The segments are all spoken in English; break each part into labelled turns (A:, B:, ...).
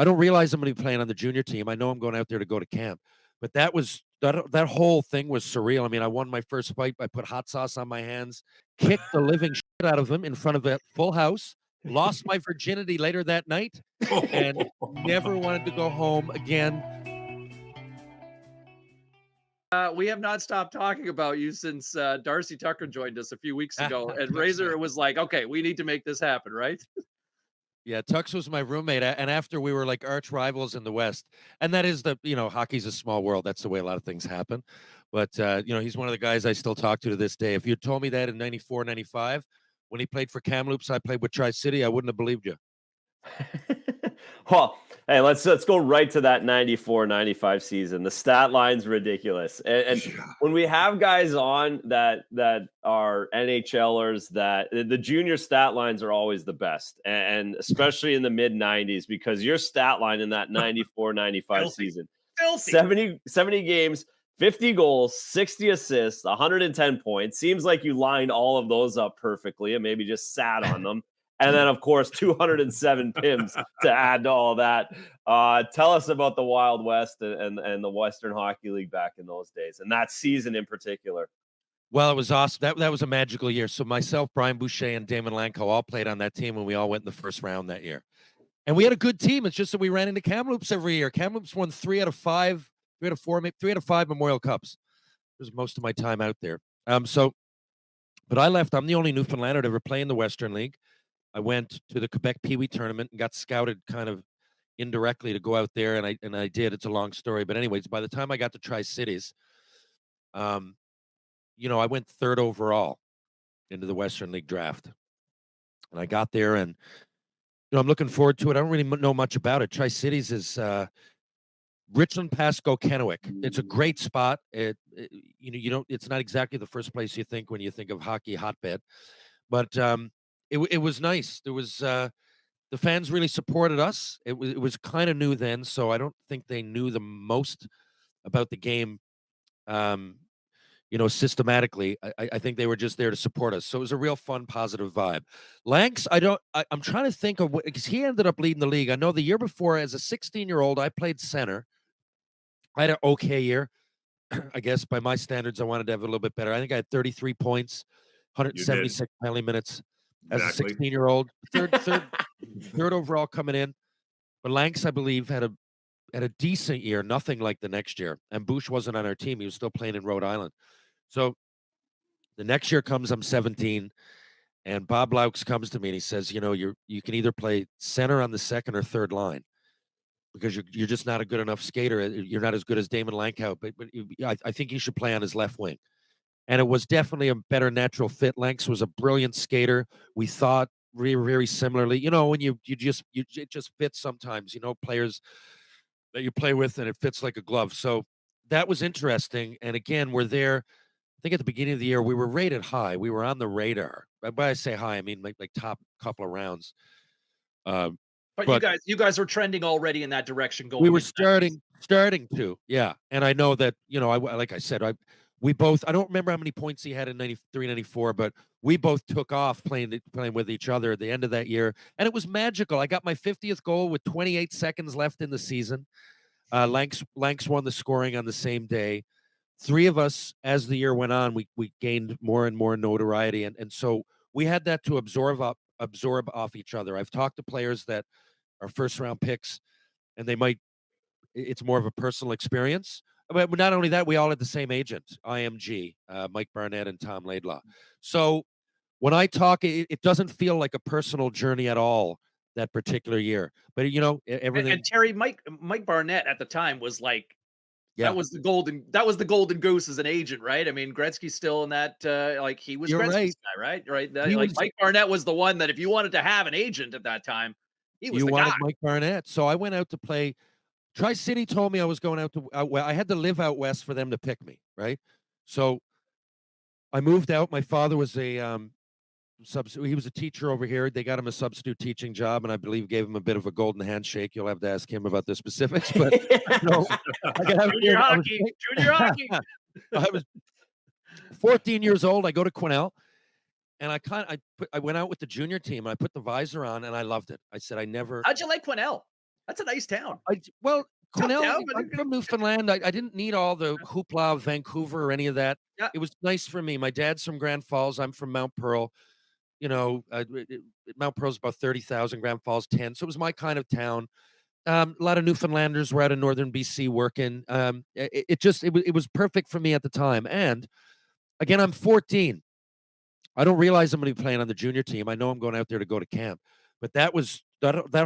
A: I don't realize I'm going to be playing on the junior team. I know I'm going out there to go to camp, but that whole thing was surreal. I mean, I won my first fight. I put hot sauce on my hands, kicked the living shit out of him in front of a full house, lost my virginity later that night, and never wanted to go home again.
B: We have not stopped talking about you since Darcy Tucker joined us a few weeks ago, and
A: Tux,
B: Razor was like, "Okay, we need to make this happen," right?
A: yeah, Tux was my roommate, and after we were like arch rivals in the West, and that is hockey's a small world. That's the way a lot of things happen. But he's one of the guys I still talk to this day. If you told me that in '94, '95, when he played for Kamloops, I played with Tri-City, I wouldn't have believed you.
C: Well, hey, let's go right to that 94-95 season. The stat line's ridiculous. And when we have guys on that are NHLers, that the junior stat lines are always the best. And especially in the mid 90s, because your stat line in that 94-95 season, 70 games, 50 goals, 60 assists, 110 points. Seems like you lined all of those up perfectly and maybe just sat on them. And then, of course, 207 PIMs to add to all that. Tell us about the Wild West and the Western Hockey League back in those days, and that season in particular.
A: Well, it was awesome. That was a magical year. So myself, Brian Boucher, and Damon Lanko all played on that team, and we all went in the first round that year. And we had a good team. It's just that we ran into Kamloops every year. Kamloops won 3 out of 5, 3 out of 4, maybe 3 out of 5 Memorial Cups. It was most of my time out there. But I left. I'm the only Newfoundlander to ever play in the Western League. I went to the Quebec Pee Wee tournament and got scouted kind of indirectly to go out there, and I did. It's a long story, but anyways, by the time I got to Tri-Cities, I went 3rd overall into the Western League draft, and I got there, and I'm looking forward to it. I don't really know much about it. Tri-Cities is Richland, Pasco, Kennewick. It's a great spot. It's not exactly the first place you think when you think of hockey hotbed, but it was nice. There was the fans really supported us. It was kind of new then, so I don't think they knew the most about the game. Systematically, I think they were just there to support us. So it was a real fun, positive vibe. Lanks, I'm trying to think of because he ended up leading the league. I know the year before, as a 16-year-old, I played center. I had an okay year. I guess by my standards, I wanted to have a little bit better. I think I had 33 points, 176 penalty minutes. As a 16-year-old, third overall coming in. But Lanks, I believe, had a decent year, nothing like the next year. And Bush wasn't on our team. He was still playing in Rhode Island. So the next year comes, I'm 17, and Bob Laux comes to me and he says, you can either play center on the second or third line because you're just not a good enough skater. You're not as good as Damon Lankow, but I think you should play on his left wing. And it was definitely a better natural fit. Lanks was a brilliant skater. We thought very, very similarly. When it just fits sometimes, players that you play with and it fits like a glove. So that was interesting. And again, we're there. I think at the beginning of the year, we were rated high. We were on the radar. By I say high, I mean like top couple of rounds.
B: But you guys were trending already in that direction going.
A: We were starting to, yeah. And I know that, like I said, we both, I don't remember how many points he had in 93, 94, but we both took off playing with each other at the end of that year. And it was magical. I got my 50th goal with 28 seconds left in the season. Lanks won the scoring on the same day. 3 of us, as the year went on, we gained more and more notoriety. And so we had that to absorb off each other. I've talked to players that are first round picks and it's more of a personal experience. But not only that, we all had the same agent, IMG, Mike Barnett and Tom Laidlaw. So when I talk, it doesn't feel like a personal journey at all that particular year. But everything.
B: And Terry, Mike Barnett at the time was like,
A: yeah,
B: that was the golden goose as an agent, right? I mean, Gretzky's still in that. He was
A: You're
B: Gretzky's
A: right.
B: guy, right? Mike Barnett was the one that if you wanted to have an agent at that time, he was the guy.
A: Mike Barnett. So I went out to play. Tri-City told me I was going out I had to live out west for them to pick me, right? So I moved out. My father was he was a teacher over here. They got him a substitute teaching job, and I believe gave him a bit of a golden handshake. You'll have to ask him about the specifics, but
B: Junior hockey.
A: I was 14 years old. I go to Quesnel, and I went out with the junior team. And I put the visor on, and I loved it. I said,
B: How'd you like Quesnel? That's a nice town.
A: Well,
B: Tough
A: Quesnel,
B: town, but
A: I'm from Newfoundland. I didn't need all the hoopla of Vancouver or any of that.
B: yeah.
A: It was nice for me. My dad's from Grand Falls. I'm from Mount Pearl. You know, Mount Pearl's about 30,000, Grand Falls 10. So it was my kind of town. A lot of Newfoundlanders were out of northern BC working. It was perfect for me at the time. And again, I'm 14. I don't realize I'm going to be playing on the junior team. I know I'm going out there to go to camp, but that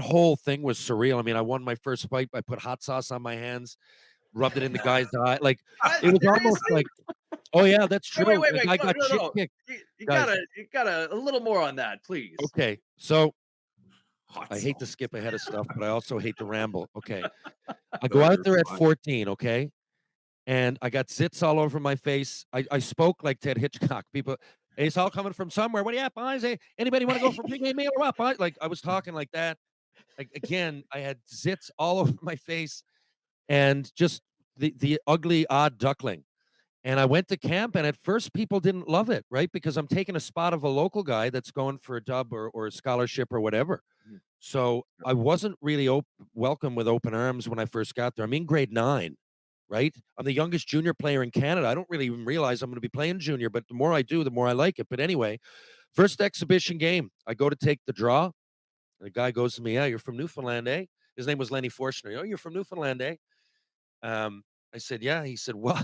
A: whole thing was surreal. I mean, I won my first fight. I put hot sauce on my hands, rubbed it in the guy's eye. Like
B: What?
A: it was almost
B: Seriously?
A: like, oh yeah, that's
B: Wait,
A: true.
B: wait,
A: The
B: wait,
A: guy
B: wait.
A: got
B: No,
A: shit
B: no.
A: kicked,
B: You
A: guys.
B: gotta a little more on that, please.
A: Okay, so
D: Hot
A: I hate to
D: sauce.
A: skip ahead of stuff, but I also hate to ramble. Okay, I
D: No,
A: go out
D: you're
A: there at
D: fine.
A: 14. Okay, and I got zits all over my face. I spoke like Ted Hitchcock. People, "Hey, it's all coming from somewhere. What do you have, boys? Hey, anybody want to go for pregame meal or what, boys?" Like I was talking like that. Like again, I had zits all over my face and just the ugly odd duckling. And I went to camp, and at first people didn't love it, right? Because I'm taking a spot of a local guy that's going for a dub or a scholarship or whatever.
B: Mhm.
A: So I wasn't really welcome with open arms when I first got there. I'm in grade 9, right? I'm the youngest junior player in Canada. I don't really even realize I'm going to be playing junior, but the more I do, the more I like it. But anyway, first exhibition game, I go to take the draw. And the guy goes to me, "Yeah, you're from Newfoundland, eh?" His name was Lenny Forstner. "Oh, you're from Newfoundland, eh?" Um, I said, "Yeah." He said, "Well,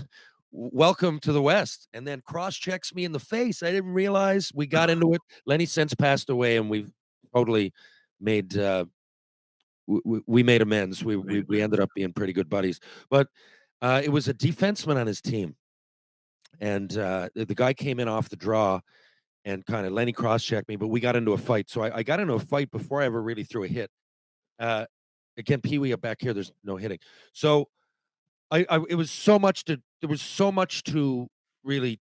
A: welcome to the West." And then cross checks me in the face. I didn't realize we got into it. Lenny since passed away, and we've totally made we made amends. We ended up being pretty good buddies. But it was a defenseman on his team, and the guy came in off the draw and kind of Lenny cross checked me, but we got into a fight. So I got into a fight before I ever really threw a hit. Uh, Again, Pee Wee up back here. There's no hitting. So it was so much to there was so much to really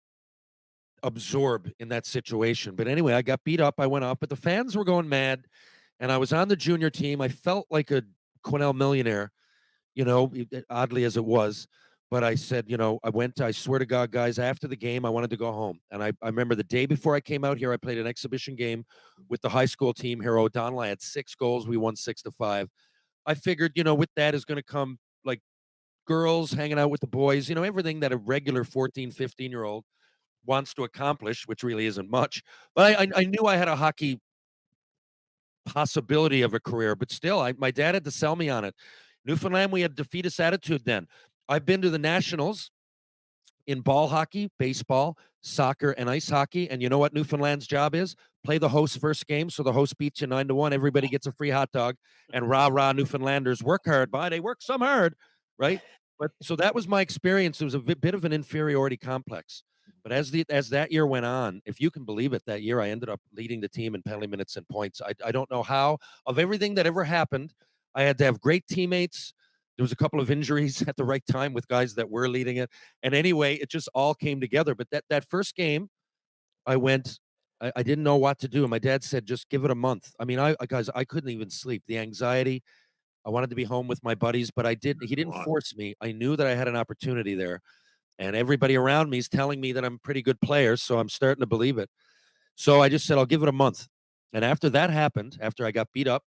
A: absorb in that situation. But anyway, I got beat up. I went off, but the fans were going mad, and I was on the junior team. I felt like a Quesnel millionaire, oddly as it was. But I said, I swear to God, guys, after the game, I wanted to go home. And I remember the day before I came out here, I played an exhibition game with the high school team here, O'Donnell. I had 6 goals. We won 6-5. I figured, with that is going to come like girls hanging out with the boys, everything that a regular 14, 15-year-old wants to accomplish, which really isn't much. But I knew I had a hockey possibility of a career, but still, my dad had to sell me on it. Newfoundland, we had defeatist attitude then. I've been to the nationals in ball hockey, baseball, soccer, and ice hockey. And you know what Newfoundland's job is? Play the host first game. So the host beats you 9-1. Everybody gets a free hot dog. And rah rah Newfoundlanders work hard. But they work some hard, right? But so that was my experience. It was a bit of an inferiority complex. But as that year went on, if you can believe it, that year I ended up leading the team in penalty minutes and points. I don't know how. Of everything that ever happened, I had to have great teammates. There was a couple of injuries at the right time with guys that were leading it. And anyway, it just all came together. But that first game, I went, I didn't know what to do. And my dad said, just give it a month. I mean, guys, I couldn't even sleep. The anxiety. I wanted to be home with my buddies, but he didn't force me. I knew that I had an opportunity there. And everybody around me is telling me that I'm a pretty good player. So I'm starting to believe it. So I just said, I'll give it a month. And after that happened, after I got beat up,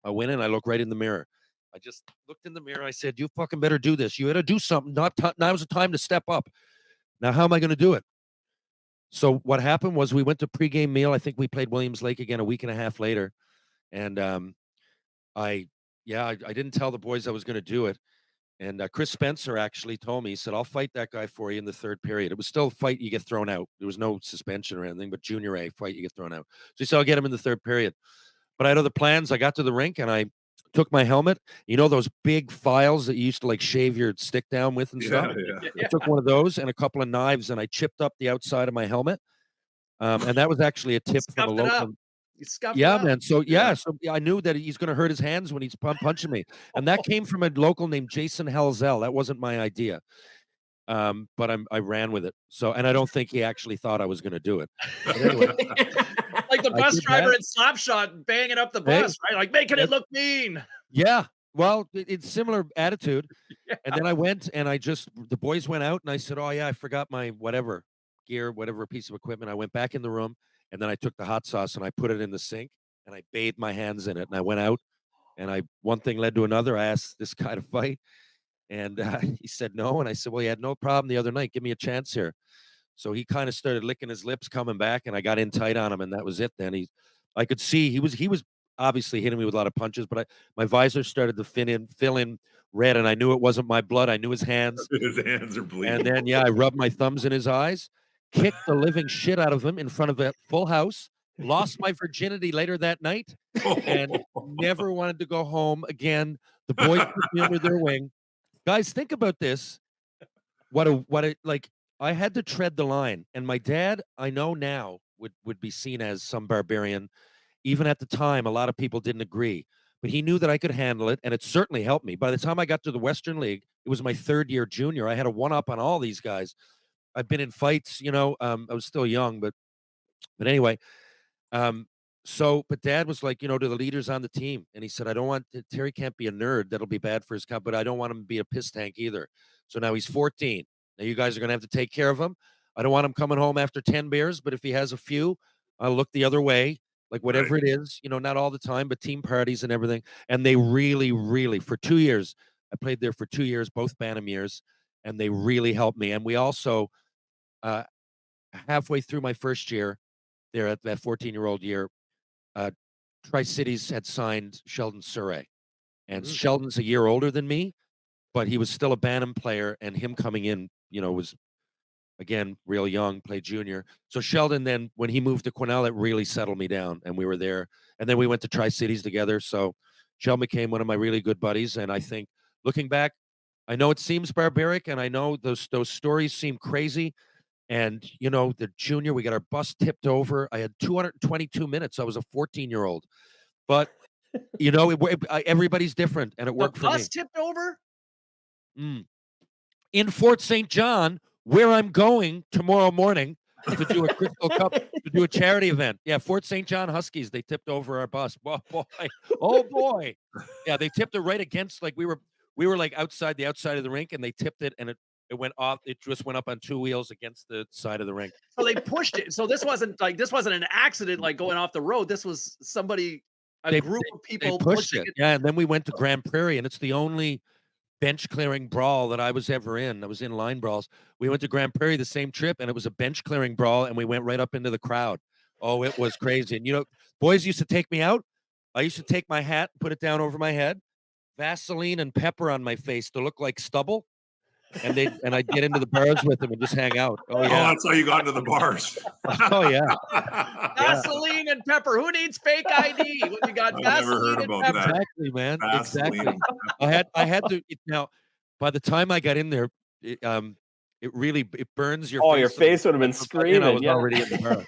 A: I went in, I looked right in the mirror. I just looked in the mirror. I said, "You fucking better do this. You got to do something. Now's the time to step up. Now, how am I going to do it?" So what happened was we went to pregame meal. I think we played Williams Lake again a week and a half later, and I I didn't tell the boys I was going to do it. And Chris Spencer actually told me, he said, "I'll fight that guy for you in the third period." It was still a fight, you get thrown out. There was no suspension or anything, but junior A fight, you get thrown out. So he said, "I'll get him in the third period." But I had other plans. I got to the rink and I took my helmet. You know those big files that you used to like shave your stick down with and stuff?
D: Yeah.
A: I took one of those and a couple of knives and I chipped up the outside of my helmet. And that was actually a tip from a
B: Scuffed it up.
A: local.
B: You scuffed it
A: Yeah,
B: up.
A: man. So
D: Yeah.
A: I knew that he's going to hurt his hands when he's punching me, and that came from a local named Jason Helzel. That wasn't my idea, but I ran with it. So, and I don't think he actually thought I was going to do it. But anyway,
B: Like the
A: I
B: bus
A: did
B: driver
A: that.
B: in Slapshot banging up the
A: Hey,
B: bus, right? Like making it
A: that-
B: look mean.
A: yeah. Well, it's similar attitude.
B: Yeah.
A: And then I went and the boys went out and I said, "Oh yeah, I forgot my whatever gear, whatever piece of equipment." I went back in the room and then I took the hot sauce and I put it in the sink and I bathed my hands in it and I went out And one thing led to another. I asked this guy to fight, and he said no. And I said, well, you had no problem the other night. Give me a chance here. So he kind of started licking his lips, coming back, and I got in tight on him, and that was it. Then I could see he was obviously hitting me with a lot of punches, but my visor started to fill in red, and I knew it wasn't my blood. I knew his hands,
D: His hands are
A: and
D: bleeding.
A: then yeah, I rubbed my thumbs in his eyes, kicked the living shit out of him in front of a full house, lost my virginity later that night, and never wanted to go home again. The boys took me under their wing. Guys, think about this. What a like I had to tread the line. And my dad, I know now, would be seen as some barbarian. Even at the time, a lot of people didn't agree. But he knew that I could handle it, and it certainly helped me. By the time I got to the Western League, it was my third year junior. I had a one-up on all these guys. I've been in fights, I was still young, but anyway, um, but dad was like, to the leaders on the team, and he said, I don't want Terry can't be a nerd. That'll be bad for his comp, but I don't want him to be a piss tank either. So now he's 14. Now you guys are going to have to take care of him. I don't want him coming home after 10 beers, but if he has a few, I'll look the other way, like whatever
D: Right.
A: it is, not all the time, but team parties and everything. And they really, really, for 2 years, I played there for 2 years, both Bantam years, and they really helped me. And we also, uh, halfway through my first year there at that 14-year-old year, uh, Tri-Cities had signed Sheldon Surrey. And
B: Mhm.
A: Sheldon's a year older than me, but he was still a Bantam player, and him coming in, was again real young, played junior. So Sheldon then, when he moved to Quesnel, it really settled me down, and we were there. And then we went to Tri-Cities together. So Sheldon became one of my really good buddies. And I think, looking back, I know it seems barbaric, and I know those stories seem crazy. And the junior, we got our bus tipped over. I had 222 minutes. I was a 14-year-old, but everybody's different, and it
B: The
A: worked for me.
B: bus tipped over?
A: Mm. In Fort St. John, where I'm going tomorrow morning to do a Crystal Cup, to do a charity event. Yeah, Fort St. John Huskies, they tipped over our bus. Oh boy. Oh boy. Yeah, they tipped it right against, like we were like outside of the rink, and they tipped it, and it went off. It just went up on two wheels against the side of the rink.
B: So they pushed it. So this wasn't an accident like going off the road. This was somebody,
A: They
B: group of people
A: pushed
B: pushing
A: it.
B: it.
A: Yeah, and then we went to Grand Prairie, and it's the only bench clearing brawl that I was ever in. I was in line brawls. We went to Grand Prairie the same trip, and it was a bench clearing brawl, and we went right up into the crowd. Oh, it was crazy. And boys used to take me out. I used to take my hat, put it down over my head, Vaseline and pepper on my face to look like stubble. And I'd get into the bars with them and just hang out. Oh
D: Oh,
A: yeah.
D: that's how you got into the bars.
A: Oh yeah.
B: Vaseline and pepper. Who needs fake ID when you got
D: I've never
B: Vaseline
D: heard
B: and
D: about
B: pepper?
D: that.
A: Exactly, man.
D: Vaseline
A: Exactly.
D: and
A: I had to now. By the time I got in there, it really burns your
C: Oh,
A: face.
C: your face would have been
A: But by then I
C: screaming.
A: was
C: Yeah.
A: already in the bar.